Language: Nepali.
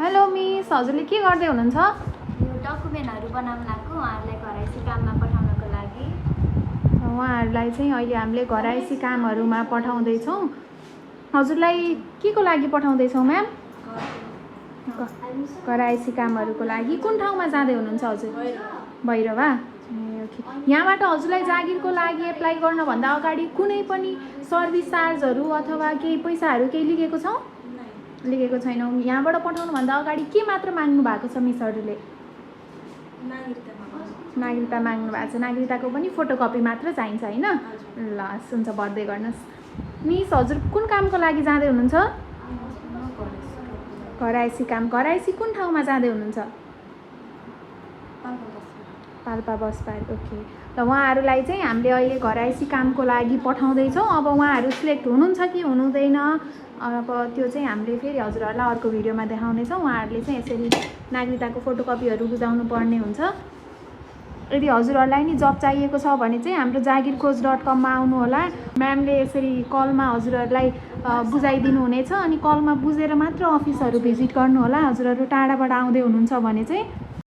हेलो मिस, हजुरले के गर्दै हुनुहुन्छ? यो डकुमेन्टहरू बनाउन लागेको उहाँहरूलाई घरैसी काममा पठाउनको लागि। उहाँहरूलाई चाहिँ अहिले हामीले घरैसी कामहरूमा पठाउँदैछौँ। हजुरलाई के को लागि पठाउँदैछौँ म्याम? घरैसी कामहरूको लागि। कुन ठाउँमा जाँदै हुनुहुन्छ हजुर? भैरवा। ओके। यहाँबाट हजुरलाई जागिरको लागि एप्लाई गर्नुभन्दा अगाडि कुनै पनि सर्भिस चार्जहरू अथवा केही पैसाहरू केही लिएको छौँ? लेखेको छैनौँ। यहाँबाट पठाउनुभन्दा अगाडि के मात्र माग्नु भएको छ मिसहरूले? नागरिकता माग्नु भएको छ। नागरिकताको पनि फोटोकपी मात्र चाहिन्छ होइन? ल हुन्छ, भर्दै गर्नुहोस्। मिस, हजुर कुन कामको लागि जाँदै हुनुहुन्छ? घरैसी काम। घरैसी कुन ठाउँमा जाँदै हुनुहुन्छ? Palpa bus park. ओके। ल उहाँहरूलाई चाहिँ हामीले अहिले घरैसी कामको लागि पठाउँदैछौँ। अब उहाँहरू सिलेक्ट हुनुहुन्छ कि हुनुहुँदैन, अब त्यो चाहिँ हामीले फेरि हजुरहरूलाई अर्को भिडियोमा देखाउनेछौँ। उहाँहरूले चाहिँ यसरी नागरिकताको फोटोकपीहरू बुझाउनु पर्ने हुन्छ। यदि हजुरहरूलाई नि जब चाहिएको छ भने चाहिँ हाम्रो jagirkhoज.com मा आउनु होला। म्यामले यसरी कलमा हजुरहरूलाई बुझाइदिनु हुनेछ अनि कलमा बुझेर मात्र अफिसहरू भिजिट गर्नु होला। हजुरहरू टाढाबाट आउँदै हुनुहुन्छ भने चाहिँ